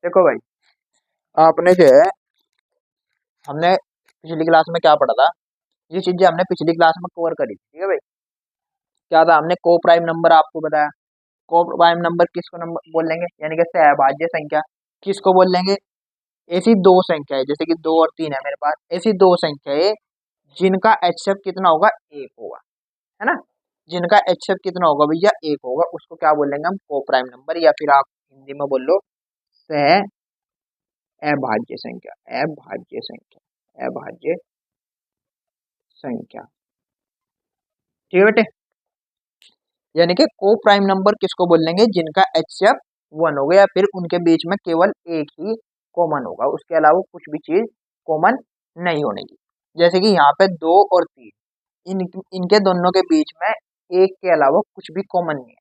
देखो भाई, आपने जो है हमने पिछली क्लास में क्या पढ़ा था, ये चीजें हमने पिछली क्लास में कवर करी थी। ठीक है भाई, क्या था, हमने को प्राइम नंबर आपको बताया। को प्राइम नंबर किसको नंबर बोल लेंगे, यानी कि सहभाज्य संख्या किसको बोल लेंगे। ऐसी दो संख्या है, जैसे कि 2 और 3 है मेरे पास, ऐसी दो संख्या है जिनका एचसीएफ कितना होगा, एक होगा, है ना। जिनका एचसीएफ कितना होगा भैया, एक होगा, उसको क्या बोलेंगे हम, को प्राइम नंबर, या फिर आप हिंदी में बोल लो सह अभाज्य संख्या, अभाज्य संख्या, अभाज्य संख्या। ठीक है बेटे, यानी कि को प्राइम नंबर किसको बोल लेंगे, जिनका एचसीएफ 1 होगा, या फिर उनके बीच में केवल एक ही कॉमन होगा, उसके अलावा कुछ भी चीज कॉमन नहीं होने की। जैसे कि यहाँ पे 2 और 3, इनके दोनों के बीच में एक के अलावा कुछ भी कॉमन नहीं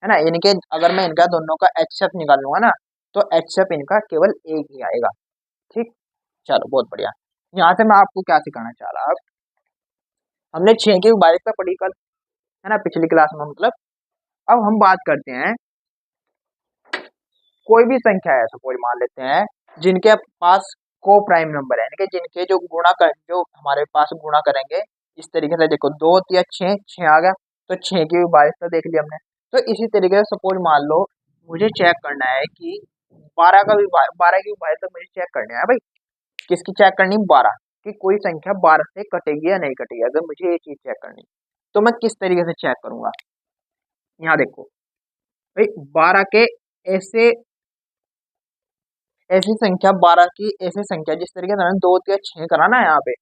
है ना। यानी कि अगर मैं इनका दोनों का एचसीएफ निकालूंगा ना, तो एचसीएफ इनका केवल एक ही आएगा। ठीक, चलो बहुत बढ़िया। यहाँ से मैं आपको क्या सिखाना चाह रहा, अब हमने 6 की बारीकता पढ़ी कल, है ना, पिछली क्लास में मतलब। अब हम बात करते हैं, कोई भी संख्या है, सपोज मान लेते हैं, जिनके पास को प्राइम नंबर है, यानी कि जिनके जो जो हमारे पास गुणा करेंगे इस तरीके से। देखो, 2 या 6, 6 आ गया, तो 6 की विभाज्यता देख ली हमने। तो इसी तरीके से सपोज मान लो मुझे चेक करना है कि 12 की विभाज्यता मुझे चेक करनी है भाई। किसकी चेक करनी, 12 कि कोई संख्या 12 से कटेगी या नहीं कटेगी। अगर मुझे ये चीज चेक करनी, तो मैं किस तरीके से चेक करूंगा। यहाँ देखो भाई, 12 के ऐसे ऐसी संख्या, 12 की ऐसी संख्या, जिस तरीके से 2 या 6 कराना है यहाँ पे,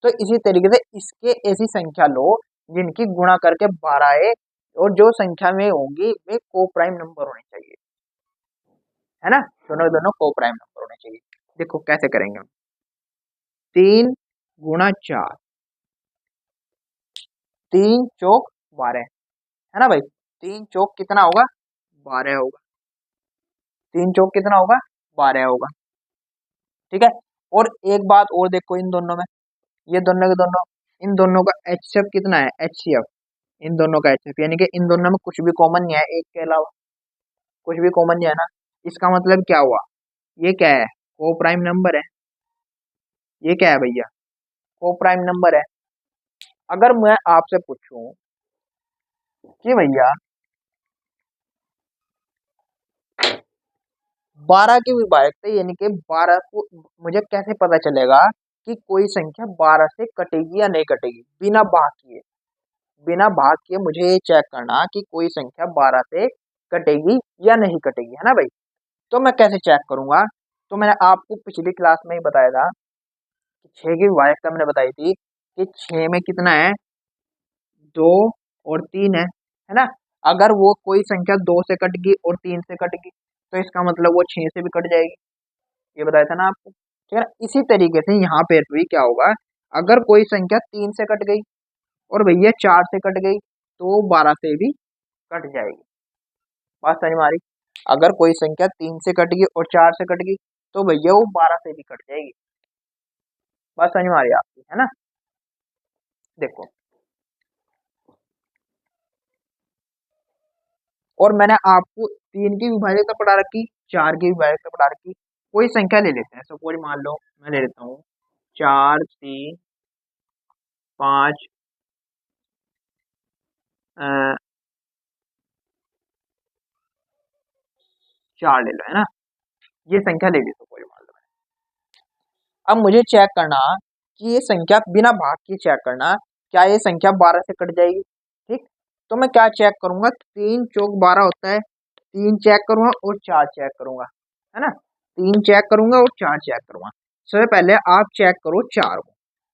तो इसी तरीके से इसके ऐसी संख्या लो जिनकी गुणा करके 12 है, और जो संख्या में होंगी वे को प्राइम नंबर होने चाहिए, है ना। दोनों के दोनों को प्राइम नंबर होने चाहिए। देखो कैसे करेंगे हम, 3 × 4, 3 × 4 = 12, है ना भाई। 3 × 4 कितना होगा, 12 होगा। 3 × 4 कितना होगा, 12 होगा। ठीक है, और एक बात और देखो, इन दोनों में, ये दोनों के दोनों, इन दोनों का एचसीएफ कितना है, एचसीएफ, इन दोनों का एचसीएफ, यानी कि इन दोनों में कुछ भी कॉमन नहीं है, एक के अलावा कुछ भी कॉमन नहीं है ना। इसका मतलब क्या हुआ, ये क्या है, को प्राइम नंबर है। ये क्या है भैया, को प्राइम नंबर है। अगर मैं आपसे पूछूं कि भैया 12 की विभाज्यता, यानी कि 12 को मुझे कैसे पता चलेगा कि कोई संख्या 12 से कटेगी या नहीं कटेगी, बिना भाग किए। बिना भाग किए मुझे ये चेक करना कि कोई संख्या 12 से कटेगी या नहीं कटेगी, है ना भाई। तो मैं कैसे चेक करूंगा, तो मैंने आपको पिछली क्लास में ही बताया था कि 6 की विभाज्यता मैंने बताई थी कि 6 में कितना है, 2 और 3 है ना। अगर वो कोई संख्या 2 से कट गई और 3 से कट गई, तो इसका मतलब वो 6 से भी कट जाएगी, ये बताया था ना आपको। ठीक है ना, इसी तरीके से यहाँ पे भी क्या होगा, अगर कोई संख्या 3 से कट गई और भैया 4 से कट गई, तो वो 12 से भी कट जाएगी। बात समझ में आ रही। अगर कोई संख्या 3 से कट गई और 4 से कट गई, तो भैया वो 12 से भी कट जाएगी। बात समझ में आ रही है आपकी, है ना। देखो, और मैंने आपको 3 की विभाज्यता पढ़ा रखी, 4 की विभाज्यता पढ़ा रखी। कोई संख्या ले लेते हैं, सपोज मान लो मैं ले लेता हूँ 4, 3, 5, 4 ले लो, है ना। ये संख्या ले ली, सपोज मान लो। अब मुझे चेक करना कि ये संख्या बिना भाग के चेक करना, क्या ये संख्या 12 से कट जाएगी। ठीक, तो मैं क्या चेक करूंगा, 3 × 4 = 12 होता है। 3 चेक करूंगा और 4 चेक करूंगा, है ना। 3 चेक करूंगा और 4 चेक करूंगा। सबसे पहले आप चेक करो 4 को।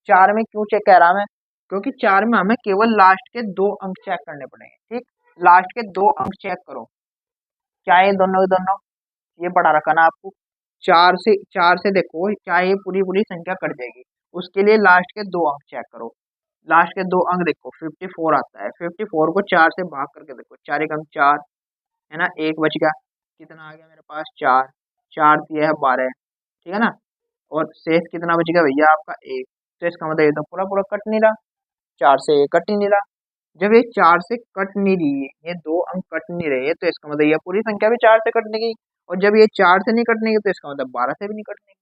4 में क्यों चेक कह रहा मैं, क्योंकि 4 में हमें केवल लास्ट के 2 अंक चेक करने पड़ेंगे। ठीक, लास्ट के 2 अंक चेक करो, क्या ये दोनों के दोनों, ये पढ़ा रखा ना आपको। 4 से देखो, चाहे पूरी पूरी संख्या कट जाएगी, उसके लिए लास्ट के 2 अंक चेक करो। लास्ट के 2 अंक देखो, 54 आता है। 54 को 4 से भाग करके देखो, 4 × 4, है ना, एक बच गया। कितना आ गया मेरे पास, 4। 4 दिया है 12, ठीक है ना। और शेष कितना बच गया भैया आपका, 1। तो इसका मतलब ये तो पूरा पूरा कट नहीं रहा, 4 से ये कट ही नहीं रहा। जब ये 4 से कट नहीं रही है, ये 2 अंक कट नहीं रहे, तो इसका मतलब ये पूरी संख्या भी 4 से कट नहीं गई। और जब ये 4 से नहीं कटने की तो इसका मतलब 12 से भी नहीं कटने की।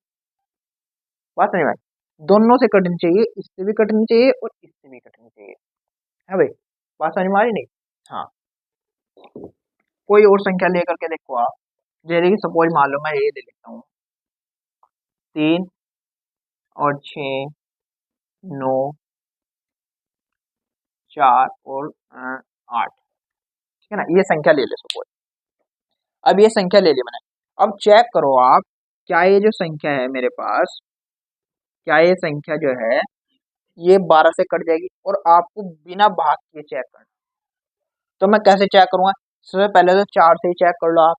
बात समझ में आई? दोनों से कटनी चाहिए, इससे भी कटनी चाहिए और इससे भी कटनी चाहिए, है भाई? बात समझ में आ रही नहीं? हाँ। कोई और संख्या लेकर के देखो आप। जैसे कि सपोज मान लो मैं ये ले लेता हूँ, 3 और 6, 9, 4 और 8, ठीक है ना? ये संख्या ले ले सपोज। अब ये संख्या ले ली मैंने। अब चेक करो आप, क्या ये जो संख्या है मेरे पास, क्या ये संख्या जो है ये 12 से कट जाएगी? और आपको बिना भाग के चेक करना। तो मैं कैसे चेक करूंगा? सबसे पहले तो 4 से ही चेक कर लो आप।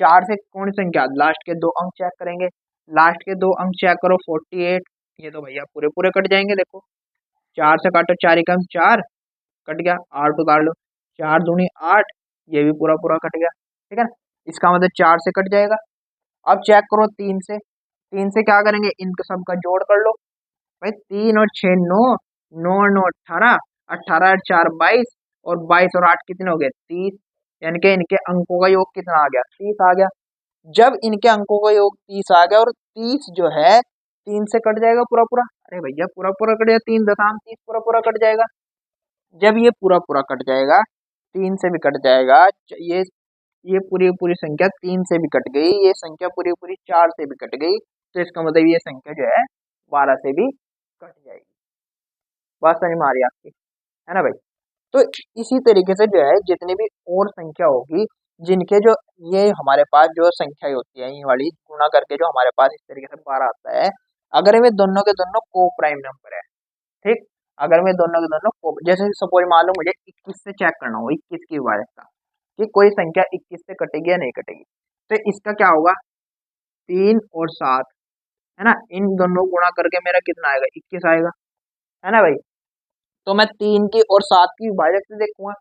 4 से कौन सी संख्या, लास्ट के 2 अंक चेक करेंगे। लास्ट के 2 अंक चेक करो, 48, ये तो भैया पूरे पूरे कट जाएंगे। देखो 4 से काटो, 4 एकम 4, कट गया। 8 उतार लो, 4 दूनी 8, ये भी पूरा पूरा कट गया, ठीक है ना? इसका मतलब 4 से कट जाएगा। अब चेक करो 3 से। 3 से क्या करेंगे, इनका सबका जोड़ कर लो। भाई 3 और 6 9, 9 और 9 18, 18 और 4 22, और 22 और 8 कितने हो गए, 30। यानी कि इनके अंकों का योग कितना आ गया, 30 आ गया। जब इनके अंकों का योग 30 आ गया और 30 जो है 3 से कट जाएगा पूरा पूरा। अरे भैया पूरा पूरा कट जाएगा, 3 दशांश 30 पूरा पूरा कट जाएगा। जब ये पूरा पूरा कट जाएगा, 3 से भी कट जाएगा, ये पूरी पूरी संख्या 3 से भी कट गई, ये संख्या पूरी पूरी 4 से भी कट गई, तो इसका मतलब ये संख्या जो है 12 से भी कट जाएगी। बात समझ में आ रही है आपकी, है ना भाई? तो इसी तरीके से जो है जितनी भी और संख्या होगी, जिनके जो ये हमारे पास जो संख्या होती है ये वाली गुणा करके जो हमारे पास इस तरीके से 12 आता है, अगर वे दोनों के दोनों को प्राइम नंबर है, ठीक, अगर मैं दोनों के दोनों को, जैसे सपोज मान लो मुझे 21 से चेक करना हो, 21 की वायरता कि कोई संख्या 21 से कटेगी या नहीं कटेगी, तो इसका क्या होगा, 3 और 7, है ना? इन दोनों को गुणा करके मेरा कितना आएगा, 21 आएगा, है ना भाई? तो मैं 3 की और 7 की विभाजक से देखूंगा।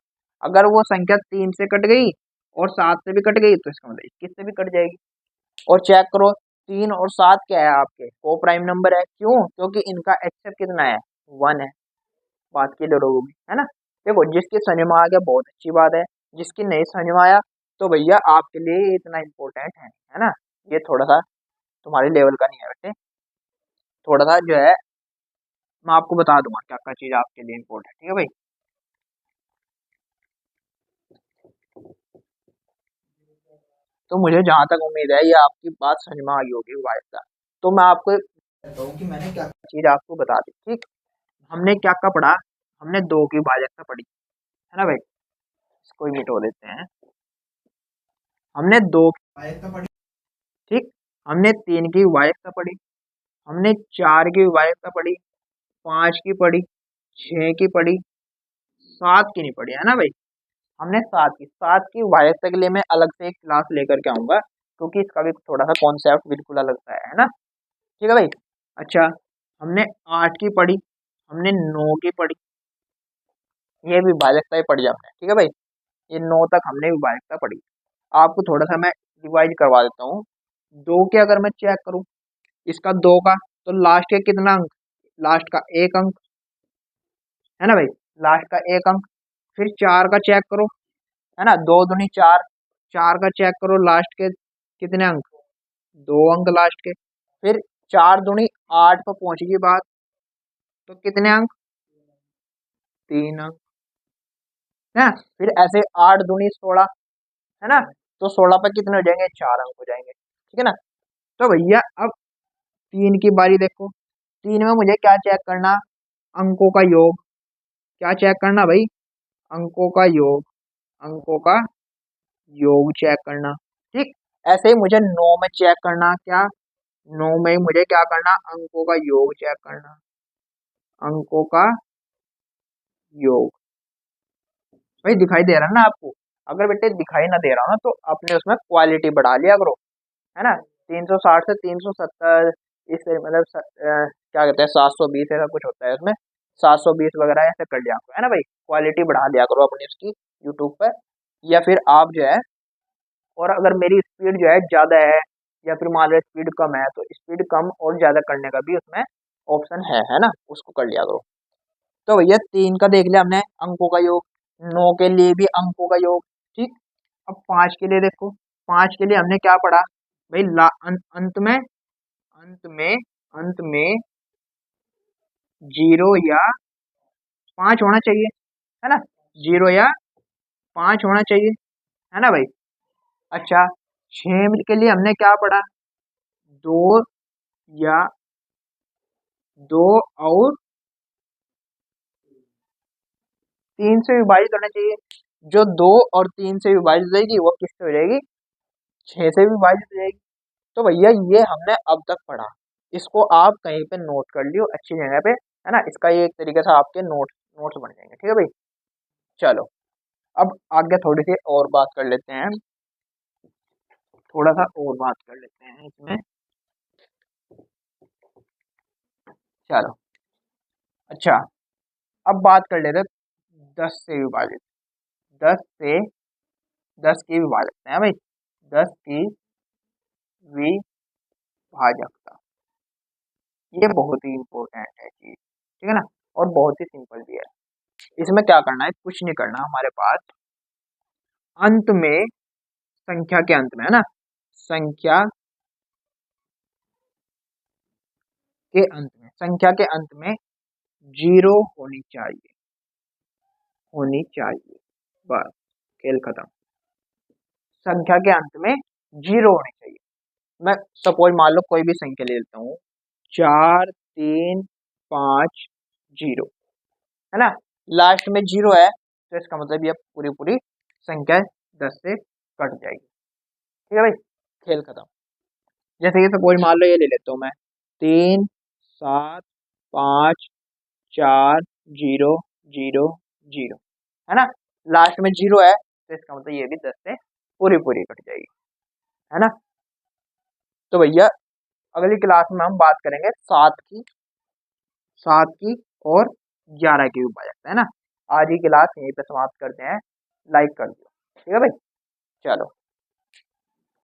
अगर वो संख्या 3 से कट गई और 7 से भी कट गई तो इसका मतलब 21 से भी कट जाएगी। और चेक करो 3 और 7 क्या है, आपके को प्राइम नंबर है। क्यों? क्योंकि इनका एचएफ कितना है, 1 है। बात क्लियर होगी, है ना? देखो जिसके समझ में आ गया बहुत अच्छी बात है, जिसकी नहीं समझ में आया तो भैया आपके लिए ये इतना इम्पोर्टेंट है ना? ये थोड़ा सा तुम्हारे लेवल का नहीं है वैसे, थोड़ा सा जो है मैं आपको बता दूंगा क्या क्या चीज आपके लिए इम्पोर्टेंट है, ठीक है भाई? तो मुझे जहां तक उम्मीद है ये आपकी बात समझ में आई होगी वायदा। तो मैं आपको कहता हूँ कि मैंने क्या चीज आपको बता दी, ठीक। हमने क्या क्या पढ़ा, हमने 2 की भाजकता पढ़ी, है ना भाई? इसको ही मिटो देते हैं। हमने 2 की भाजकता पढ़ी, ठीक। हमने 3 की वायकता पढ़ी, हमने 4 की वायकता पढ़ी, 5 की पढ़ी, 6 की पढ़ी, 7 की नहीं पढ़ी, है ना भाई? हमने 7 की वायकता के लिए मैं अलग से एक क्लास लेकर के आऊंगा, क्योंकि इसका भी थोड़ा सा कॉन्सेप्ट बिल्कुल अलग सा है ना? ठीक है भाई? अच्छा, हमने 8 की पढ़ी, हमने 9 की पढ़ी, ये विभाजकता ही पढ़ी हमने, ठीक है भाई? ये 9 तक हमने विभाजकता पढ़ी। आपको थोड़ा सा मैं रिवाइज करवा देता हूँ। 2 के अगर मैं चेक करूँ, इसका 2 का, तो लास्ट के कितना अंक, लास्ट का 1 अंक, है ना भाई? लास्ट का 1 अंक। फिर 4 का चेक करो, है ना? 2 दूनी 4, 4 का चेक करो, लास्ट के कितने अंक, 2 अंक लास्ट के। फिर 4 दूनी 8 पर पहुंचेगी बात, तो कितने अंक, 3 अंक, है। फिर ऐसे 8 दूनी 16, है ना? तो 16 पर कितने हो जाएंगे, 4 अंक हो जाएंगे, ठीक है ना? तो भैया अब 3 की बारी देखो। 3 में मुझे क्या चेक करना, अंकों का योग। क्या चेक करना भाई, अंकों का योग, अंकों का योग चेक करना, ठीक। ऐसे ही मुझे 9 में चेक करना, क्या, 9 में ही मुझे क्या करना, अंकों का योग चेक करना, अंकों का योग। भाई दिखाई दे रहा है ना आपको? अगर बेटे दिखाई ना दे रहा हो ना तो आपने उसमें क्वालिटी बढ़ा लिया करो, है ना? 360 से 370, इससे मतलब क्या कहते हैं 720 ऐसा कुछ होता है उसमें, 720 वगैरह ऐसे कर लिया करो, है ना भाई? क्वालिटी बढ़ा दिया करो अपनी उसकी यूट्यूब पर। या फिर आप जो है, और अगर मेरी स्पीड जो है ज़्यादा है, या फिर मान लो स्पीड कम है, तो स्पीड कम और ज़्यादा करने का भी उसमें ऑप्शन है ना? उसको कर लिया करो। तो भैया 3 का देख लिया हमने अंकों का योग, 9 के लिए भी अंकों का योग, ठीक। अब 5 के लिए देखो, 5 के लिए हमने क्या पढ़ा भाई, अंत में 0 या 5 होना चाहिए, है ना, 0 या 5 होना चाहिए, है ना भाई। अच्छा, 6 के लिए हमने क्या पढ़ा, 2 या 2 और 3 से विभाजित होना चाहिए। जो 2 और 3 से विभाजित हो जाएगी वो किससे हो जाएगी, 6 से विभाजित हो जाएगी। तो भैया ये हमने अब तक पढ़ा, इसको आप कहीं पे नोट कर लियो अच्छी जगह पे, है ना, इसका ये एक तरीके से आपके नोट्स बन जाएंगे, ठीक है भाई। चलो, अब आगे थोड़ी सी और बात कर लेते हैं, थोड़ा सा और बात कर लेते हैं इसमें। चलो, अच्छा, अब बात कर लेते हैं 10 से विभाजित, 10 से 10 की विभाजकता है भाई, 10 की विभाजकता, ये बहुत ही इंपॉर्टेंट है चीज, ठीक है ना, और बहुत ही सिंपल भी है। इसमें क्या करना है, कुछ नहीं करना, हमारे पास अंत में, संख्या के अंत में, है ना, संख्या संख्या के अंत में 0 होनी चाहिए, बस, खेल खत्म। संख्या के अंत में 0 होनी चाहिए। मैं सपोज मान लो कोई भी संख्या ले लेता हूँ, 4 3 5 0, है ना, लास्ट में 0 है, तो इसका मतलब ये पूरी पूरी संख्या 10 से कट जाएगी, ठीक है भाई, खेल खत्म। जैसे कि सपोज मान लो ये ले लेता हूँ मैं, 3 7 5 4 0 0 0, है ना, लास्ट में 0 है, तो इसका मतलब ये भी 10 से पूरी पूरी कट जाएगी, है ना। तो भैया अगली क्लास में हम बात करेंगे 7 की और 11 की विभाजकता, है ना। आज की क्लास यहीं पे समाप्त करते हैं, लाइक कर दो, ठीक है भाई, चलो।